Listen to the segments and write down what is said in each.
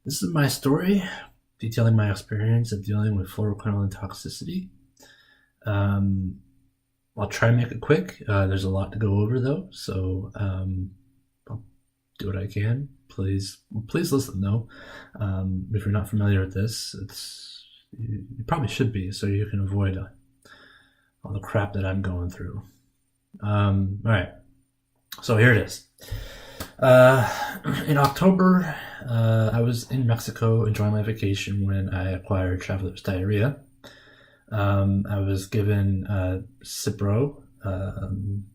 This is my story detailing my experience of dealing with fluoroquinolone toxicity. Um, I'll try to make it quick. There's a lot to go over though, so I'll do what I can. Please listen though. If you're not familiar with this, you probably should be, so you can avoid all the crap that I'm going through. All right, so here it is. In October, I was in Mexico enjoying my vacation when I acquired traveler's diarrhea. I was given Cipro,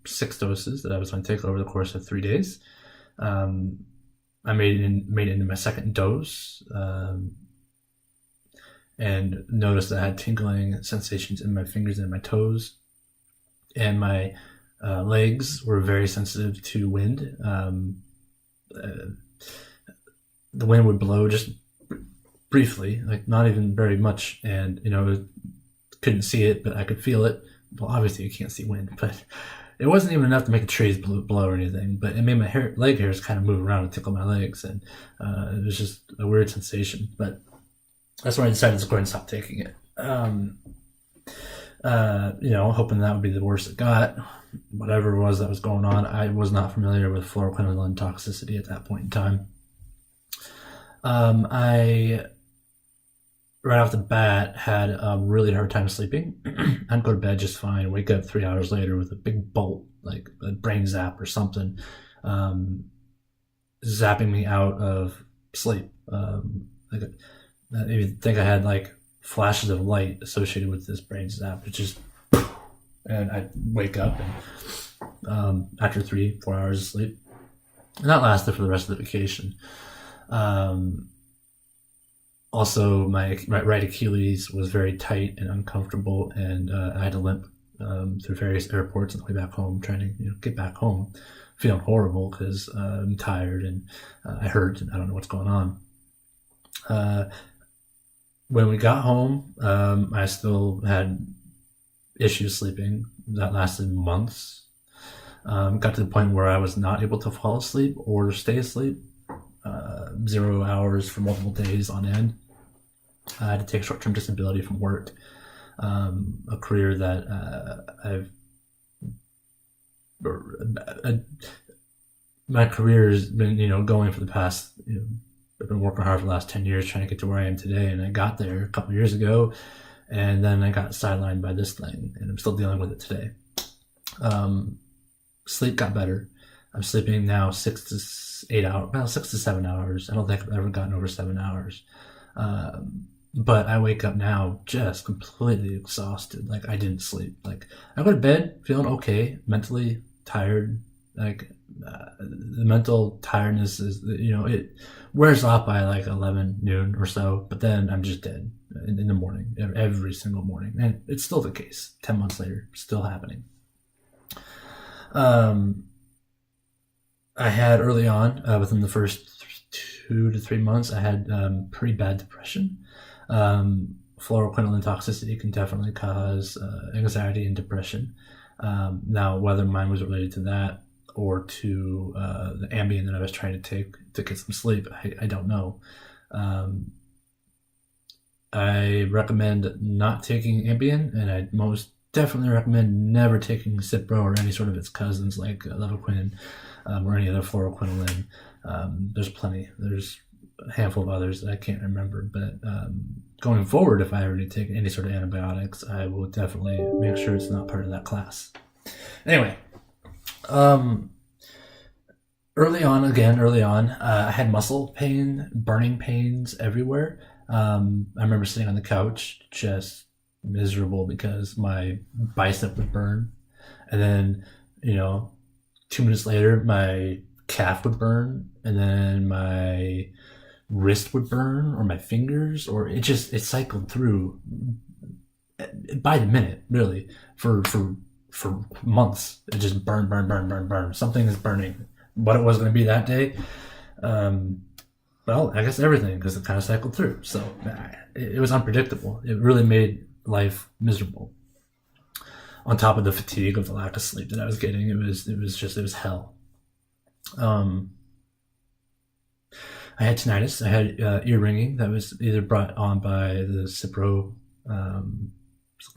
6 doses that I was going to take over the course of 3 days. Um, I made it into my second dose and noticed that I had tingling sensations in my fingers and my toes, and my legs were very sensitive to wind. Uh, the wind would blow just briefly, like not even very much, and couldn't see it, but I could feel it. Well, obviously you can't see wind, but it wasn't even enough to make the trees blow or anything. But it made my leg hairs kind of move around and tickle my legs, and it was just a weird sensation. But that's when I decided to go ahead and stop taking it. Hoping that would be the worst it got. Whatever it was that was going on, I was not familiar with fluoroquinolone toxicity at that point in time. I right off the bat had a really hard time sleeping. I'd go to bed just fine, wake up 3 hours later with a big bolt, like a brain zap or something, um, zapping me out of sleep. Like I even think I had like flashes of light associated with this brain zap. It just, and I'd wake up and after 3-4 hours of sleep, and that lasted for the rest of the vacation. Um, Also, my right Achilles was very tight and uncomfortable, and I had to limp through various airports on the way back home, trying to get back home, feeling horrible because I'm tired and I hurt and I don't know what's going on. Uh, when we got home, I still had issues sleeping that lasted months. Got to the point where I was not able to fall asleep or stay asleep. 0 hours for multiple days on end. I had to take short-term disability from work, a career that uh, my career has been, going for the past, I've been working hard for the last 10 years trying to get to where I am today. And I got there a couple of years ago, and then I got sidelined by this thing, and I'm still dealing with it today. Um, Sleep got better. I'm sleeping now 6 to 8 hours, well, 6 to 7 hours. I don't think I've ever gotten over 7 hours. But I wake up now just completely exhausted. Like I didn't sleep. Like I go to bed feeling okay, mentally tired. Like the mental tiredness is, it wears off by like 11 noon or so. But then I'm just dead in the morning, every single morning, and it's still the case. 10 months later, still happening. Um, I had early on, within the first 2 to 3 months, I had pretty bad depression. Fluoroquinolone toxicity can definitely cause anxiety and depression. Now, whether mine was related to that or to the Ambien that I was trying to take to get some sleep, I don't know. Um, I recommend not taking Ambien, and I most definitely recommend never taking Cipro or any sort of its cousins like Levaquin or any other fluoroquinolone. There's plenty. There's a handful of others that I can't remember, but going forward, if I ever need to take any sort of antibiotics, I will definitely make sure it's not part of that class. Anyway, um, early on, I had muscle pain, burning pains everywhere. I remember sitting on the couch just miserable because my bicep would burn, and then, you know, 2 minutes later, my calf would burn, and then my wrist would burn, or my fingers, or it cycled through by the minute, really, for months. It just burn. Something is burning. What it was going to be that day, um, well, I guess everything, because it kind of cycled through. So it was unpredictable. It really made life miserable. On top of the fatigue of the lack of sleep that I was getting, it was hell. Um, I had tinnitus. I had ear ringing that was either brought on by the Cipro. Um,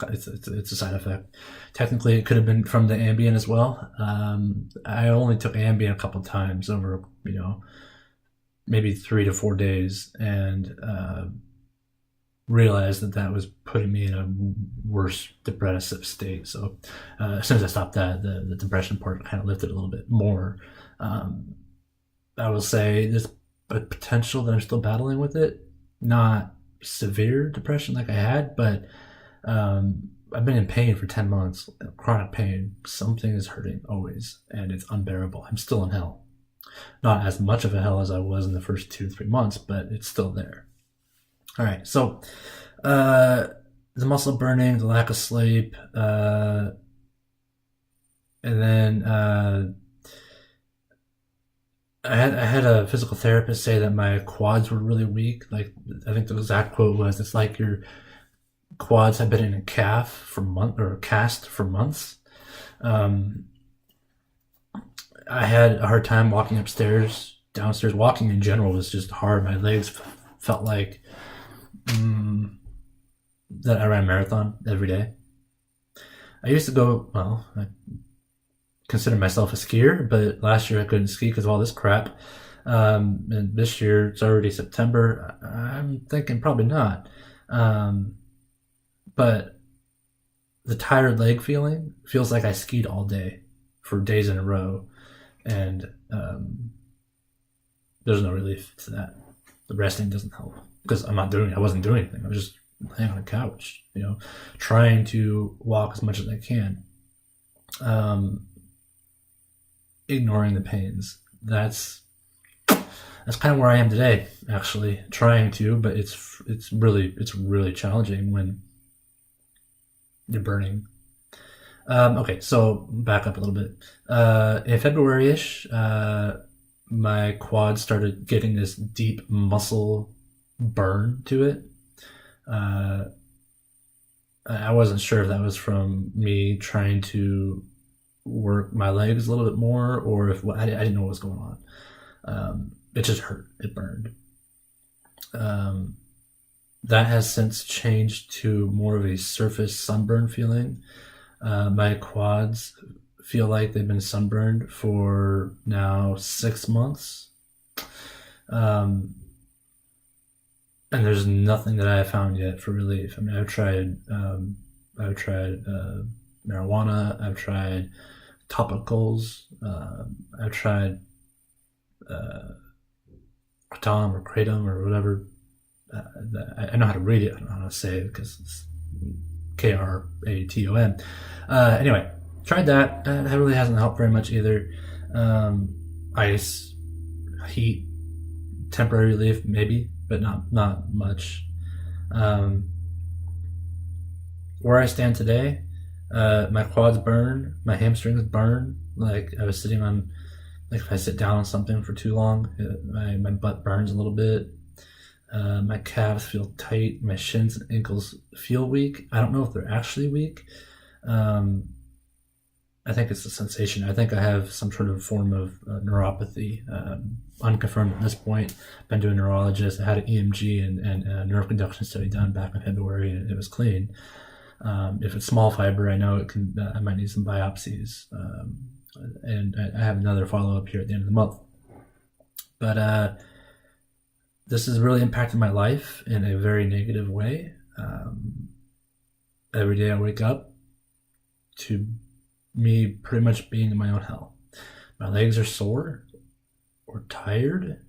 it's a side effect. Technically, it could have been from the Ambien as well. I only took Ambien a couple of times over, maybe 3 to 4 days, and realized that that was putting me in a worse depressive state. So as soon as I stopped that, the depression part kind of lifted a little bit more. Um, I will say there's a potential that I'm still battling with it. Not severe depression like I had, but I've been in pain for 10 months, chronic pain. Something is hurting always, and it's unbearable. I'm still in hell. Not as much of a hell as I was in the first 2 to 3 months, but it's still there. All right, so uh, the muscle burning, the lack of sleep, and then I had a physical therapist say that my quads were really weak. Like, I think the exact quote was, "It's like your quads have been in a calf for month or a cast for months." Um, I had a hard time walking upstairs, downstairs. Walking in general was just hard. My legs felt like mm, that I ran a marathon every day. I used to go, well, I consider myself a skier, but last year I couldn't ski because of all this crap. And this year it's already September. I'm thinking probably not. Um, but the tired leg feeling feels like I skied all day for days in a row, and there's no relief to that. The resting doesn't help because I wasn't doing anything. I was just laying on a couch, trying to walk as much as I can, um, ignoring the pains. That's kind of where I am today. Actually, trying to, but it's really challenging when you're burning. Okay, so back up a little bit. In February-ish, my quad started getting this deep muscle burn to it. Uh, I wasn't sure if that was from me trying to work my legs a little bit more, or if I didn't know what was going on. It just hurt. It burned. Um, that has since changed to more of a surface sunburn feeling. My quads feel like they've been sunburned for now 6 months. Um, and there's nothing that I have found yet for relief. I mean, I've tried marijuana. I've tried topicals. I've tried uh, kratom or kratom or whatever. I know how to read it. I don't know how to say it because it's Kratom. Anyway, tried that. That really hasn't helped very much either. Ice, heat, temporary relief maybe, but not much. Um, where I stand today, my quads burn, my hamstrings burn. Like I was sitting on, like if I sit down on something for too long, my butt burns a little bit. My calves feel tight. My shins and ankles feel weak. I don't know if they're actually weak. Um, I think it's a sensation. I think I have some sort of form of neuropathy, unconfirmed at this point. Been to a neurologist. I had an EMG and a nerve conduction study done back in February, and it was clean. If it's small fiber, I know it can. I might need some biopsies, and I have another follow up here at the end of the month. But this has really impacted my life in a very negative way. Every day I wake up to me pretty much being in my own hell. My legs are sore or tired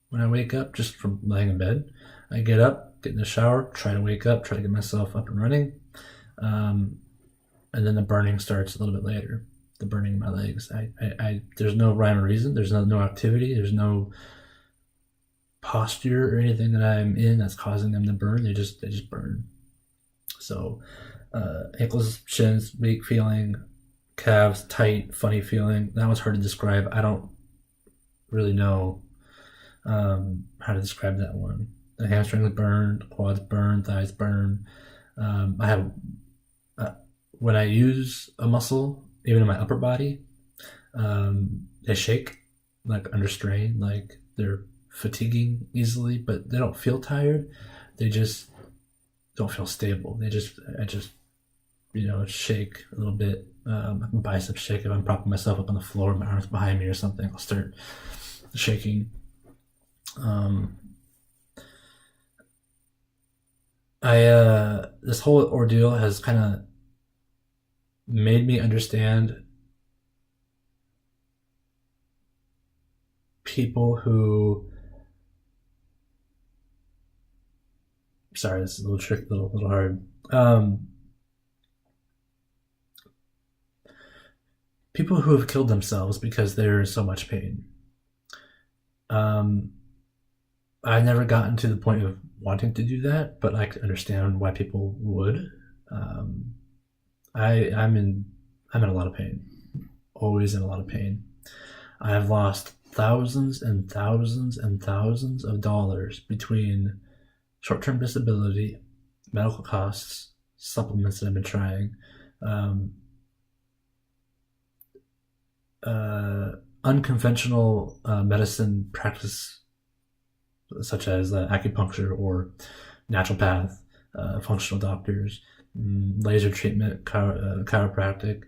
when I wake up just from laying in bed. I get up, get in the shower, try to wake up, try to get myself up and running. Um, and then the burning starts a little bit later. The burning in my legs. There's no rhyme or reason. There's no activity. There's no posture or anything that I'm in that's causing them to burn. They just burn. So ankles, shins, weak feeling, calves tight, funny feeling. That was hard to describe. I don't really know how to describe that one. The hamstrings burn, quads burn, thighs burn. I have when I use a muscle, even in my upper body, they shake like under strain, like they're fatiguing easily, but they don't feel tired. They just don't feel stable. I just, shake a little bit. My bicep shake if I'm propping myself up on the floor, my arms behind me or something. I'll start shaking. This whole ordeal has kind of made me understand people who. Sorry, this is a little hard. People who have killed themselves because they're in so much pain. Um, I've never gotten to the point of wanting to do that, but I can understand why people would. Um, I'm in a lot of pain. Always in a lot of pain. I have lost thousands and thousands and thousands of dollars between short-term disability, medical costs, supplements that I've been trying, um, unconventional medicine practice such as acupuncture or naturopath, functional doctors, laser treatment, chiropractic,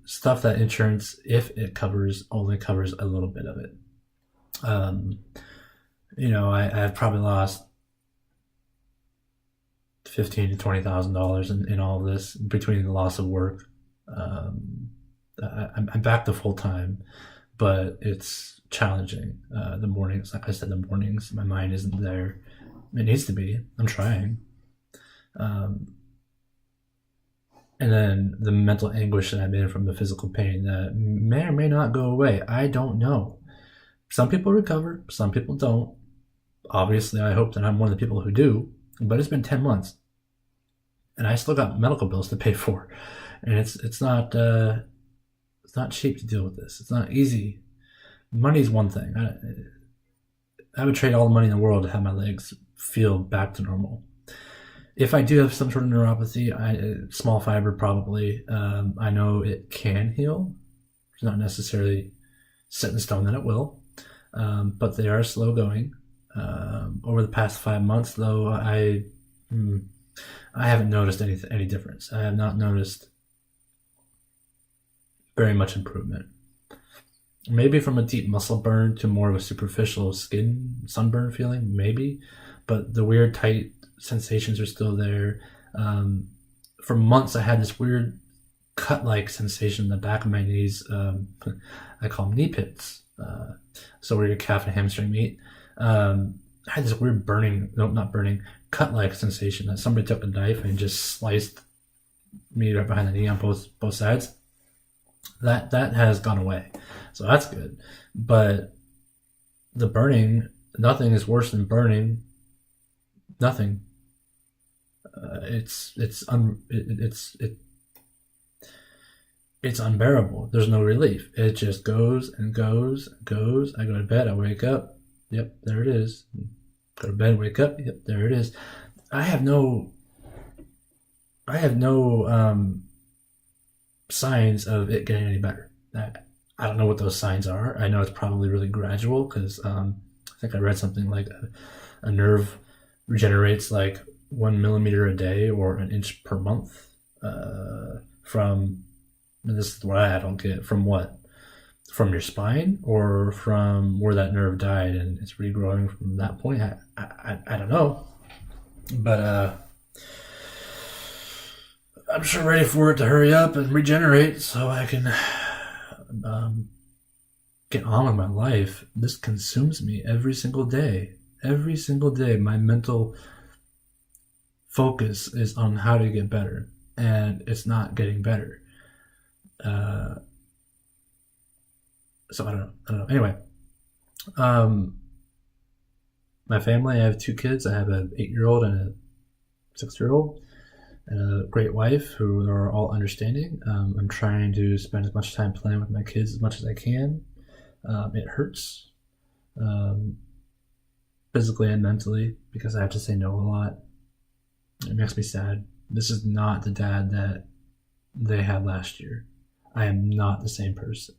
stuff that insurance, if it covers, only covers a little bit of it. Um, I've probably lost $15,000 to $20,000 in all of this between the loss of work. I'm back to full time, but it's challenging. The mornings, like I said, my mind isn't there. It needs to be. I'm trying. Um, and then the mental anguish that I'm in from the physical pain that may or may not go away. I don't know. Some people recover, some people don't. Obviously, I hope that I'm one of the people who do, but it's been 10 months and I still got medical bills to pay for. And it's not cheap to deal with this. It's not easy. Money's one thing. I would trade all the money in the world to have my legs feel back to normal. If I do have some sort of neuropathy, small fiber probably, I know it can heal. It's not necessarily set in stone that it will, but they are slow going. Over the past 5 months, though, I haven't noticed any difference. I have not noticed very much improvement. Maybe from a deep muscle burn to more of a superficial skin sunburn feeling, maybe, but the weird tight sensations are still there. For months, I had this weird cut-like sensation in the back of my knees. I call them knee pits. So where your calf and hamstring meet. I had this weird not burning, cut-like sensation that somebody took a knife and just sliced me right behind the knee on both sides. That has gone away, so that's good. But the burning, nothing is worse than burning. Nothing. It's unbearable. There's no relief. It just goes and goes and goes. I go to bed. I wake up. Yep, there it is. Go to bed. Wake up. Yep, there it is. I have no signs of it getting any better. I don't know what those signs are. I know it's probably really gradual because I think I read something like a nerve regenerates like 1 millimeter a day or an inch per month from, and this is what I don't get, from what? From your spine or from where that nerve died and it's regrowing from that point? I don't know. But I'm sure ready for it to hurry up and regenerate so I can get on with my life. This consumes me every single day. Every single day, my mental focus is on how to get better, and it's not getting better. So I don't know. Anyway, my family, I have 2 kids. I have an 8-year-old and a 6-year-old. And a great wife who are all understanding. I'm trying to spend as much time playing with my kids as much as I can. It hurts, physically and mentally, because I have to say no a lot. It makes me sad. This is not the dad that they had last year. I am not the same person.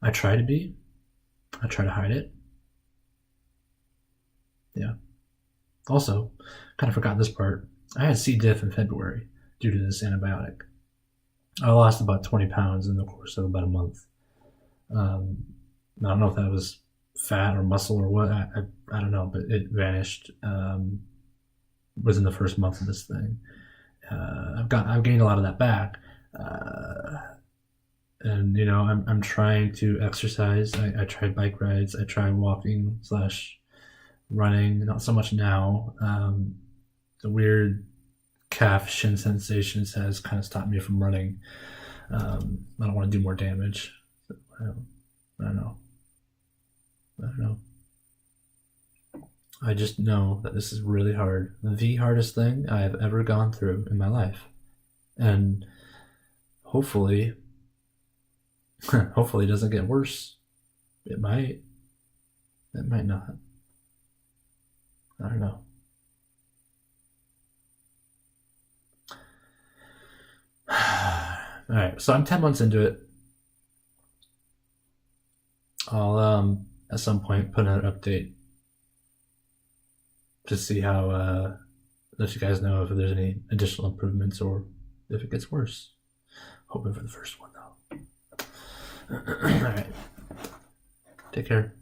I try to be. I try to hide it. Yeah. Also, kind of forgot this part. I had C. diff in February due to this antibiotic. I lost about 20 pounds in the course of about a month. Um, I don't know if that was fat or muscle or what. I don't know, but it vanished within the first month of this thing. I've gained a lot of that back, uh, and I'm trying to exercise. I tried bike rides. I tried walking slash running. Not so much now. The weird calf shin sensations has kind of stopped me from running. I don't want to do more damage. I don't know. I don't know. I just know that this is really hard. The hardest thing I have ever gone through in my life. And hopefully, hopefully it doesn't get worse. It might. It might not. I don't know. All right, so I'm 10 months into it. I'll at some point put out an update to see how let you guys know if there's any additional improvements or if it gets worse. Hoping for the first one though. All right, take care.